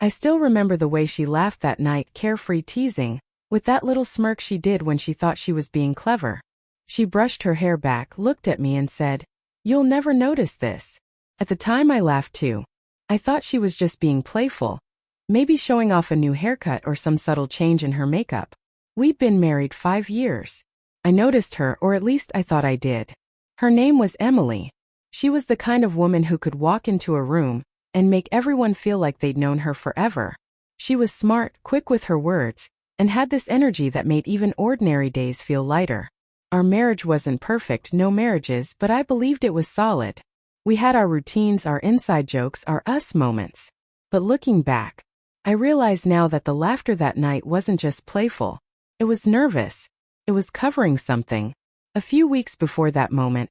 I still remember the way she laughed that night, carefree, teasing, with that little smirk she did when she thought she was being clever. She brushed her hair back, looked at me and said, "You'll never notice this." At the time I laughed too. I thought she was just being playful, maybe showing off a new haircut or some subtle change in her makeup. We'd been married 5 years. I noticed her, or at least I thought I did. Her name was Emily. She was the kind of woman who could walk into a room and make everyone feel like they'd known her forever. She was smart, quick with her words, and had this energy that made even ordinary days feel lighter. Our marriage wasn't perfect, no marriages, but I believed it was solid. We had our routines, our inside jokes, our us moments. But looking back, I realize now that the laughter that night wasn't just playful. It was nervous. It was covering something. A few weeks before that moment,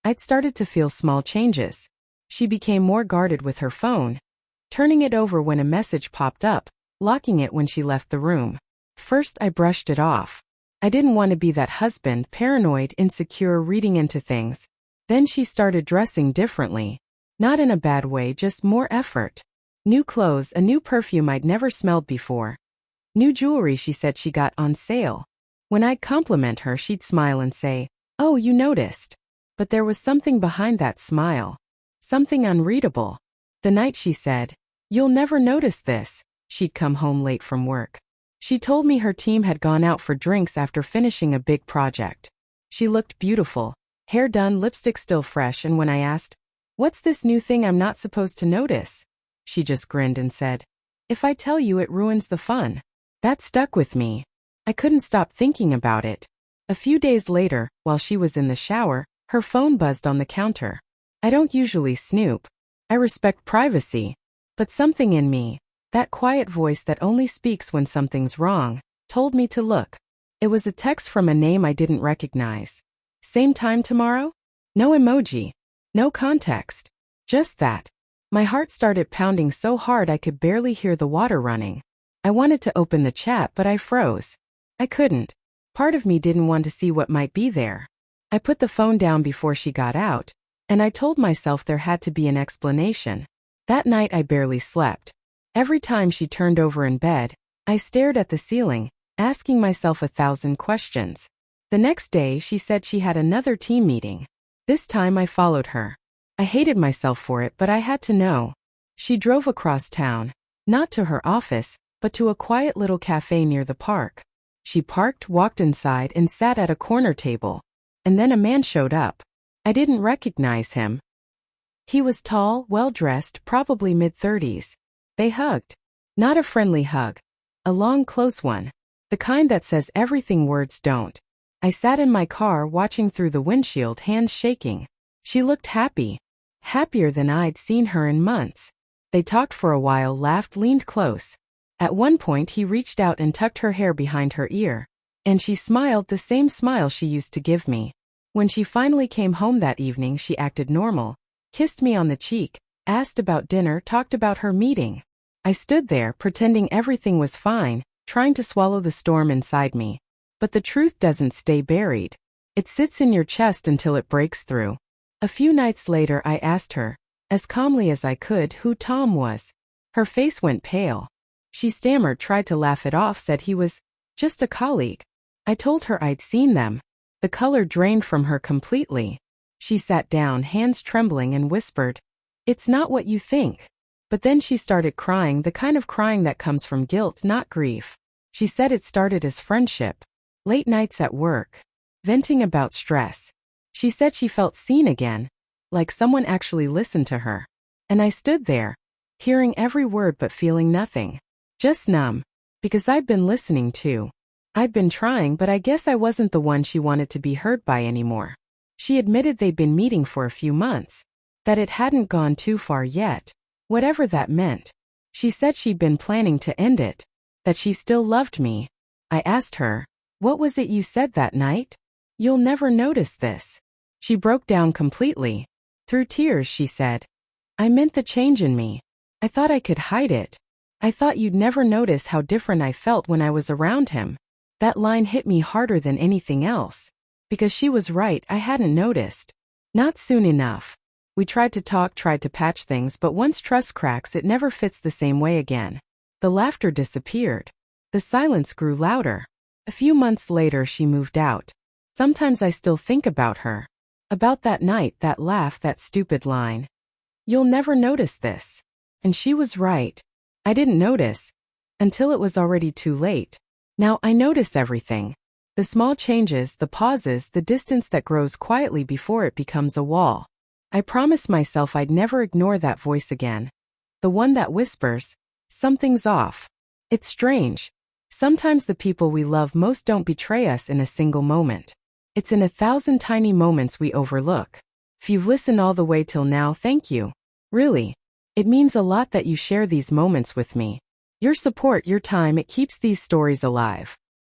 I'd started to feel small changes. She became more guarded with her phone, turning it over when a message popped up, locking it when she left the room. First, I brushed it off. I didn't want to be that husband, paranoid, insecure, reading into things. Then she started dressing differently. Not in a bad way, just more effort. New clothes, a new perfume I'd never smelled before. New jewelry she said she got on sale. When I'd compliment her, she'd smile and say, "Oh, you noticed." But there was something behind that smile. Something unreadable. The night she said, "You'll never notice this," she'd come home late from work. She told me her team had gone out for drinks after finishing a big project. She looked beautiful, hair done, lipstick still fresh, and when I asked, "What's this new thing I'm not supposed to notice?" she just grinned and said, "If I tell you, it ruins the fun." That stuck with me. I couldn't stop thinking about it. A few days later, while she was in the shower, her phone buzzed on the counter. I don't usually snoop. I respect privacy. But something in me, that quiet voice that only speaks when something's wrong, told me to look. It was a text from a name I didn't recognize. "Same time tomorrow?" No emoji. No context. Just that. My heart started pounding so hard I could barely hear the water running. I wanted to open the chat, but I froze. I couldn't. Part of me didn't want to see what might be there. I put the phone down before she got out, and I told myself there had to be an explanation. That night I barely slept. Every time she turned over in bed, I stared at the ceiling, asking myself 1,000 questions. The next day she said she had another team meeting. This time I followed her. I hated myself for it, but I had to know. She drove across town, not to her office, but to a quiet little cafe near the park. She parked, walked inside, and sat at a corner table. And then a man showed up. I didn't recognize him. He was tall, well-dressed, probably mid-30s. They hugged. Not a friendly hug. A long, close one. The kind that says everything words don't. I sat in my car watching through the windshield, hands shaking. She looked happy. Happier than I'd seen her in months. They talked for a while, laughed, leaned close. At one point he reached out and tucked her hair behind her ear. And she smiled, the same smile she used to give me. When she finally came home that evening, she acted normal. Kissed me on the cheek, asked about dinner, talked about her meeting. I stood there, pretending everything was fine, trying to swallow the storm inside me. But the truth doesn't stay buried. It sits in your chest until it breaks through. A few nights later I asked her, as calmly as I could, who Tom was. Her face went pale. She stammered, tried to laugh it off, said he was just a colleague. I told her I'd seen them. The color drained from her completely. She sat down, hands trembling, and whispered, "It's not what you think." But then she started crying, the kind of crying that comes from guilt, not grief. She said it started as friendship. Late nights at work. Venting about stress. She said she felt seen again, like someone actually listened to her. And I stood there, hearing every word but feeling nothing. Just numb. Because I'd been listening too. I'd been trying, but I guess I wasn't the one she wanted to be heard by anymore. She admitted they'd been meeting for a few months. That it hadn't gone too far yet. Whatever that meant. She said she'd been planning to end it. That she still loved me. I asked her, "What was it you said that night?" "You'll never notice this." She broke down completely. Through tears she said, "I meant the change in me. I thought I could hide it. I thought you'd never notice how different I felt when I was around him." That line hit me harder than anything else. Because she was right, I hadn't noticed. Not soon enough. We tried to talk, tried to patch things, but once trust cracks, it never fits the same way again. The laughter disappeared. The silence grew louder. A few months later she moved out. Sometimes I still think about her. About that night, that laugh, that stupid line. "You'll never notice this." And she was right. I didn't notice until it was already too late. Now I notice everything. The small changes, the pauses, the distance that grows quietly before it becomes a wall. I promised myself I'd never ignore that voice again. The one that whispers, "Something's off." It's strange. Sometimes the people we love most don't betray us in a single moment. It's in 1,000 tiny moments we overlook. If you've listened all the way till now, thank you. Really. It means a lot that you share these moments with me. Your support, your time, it keeps these stories alive.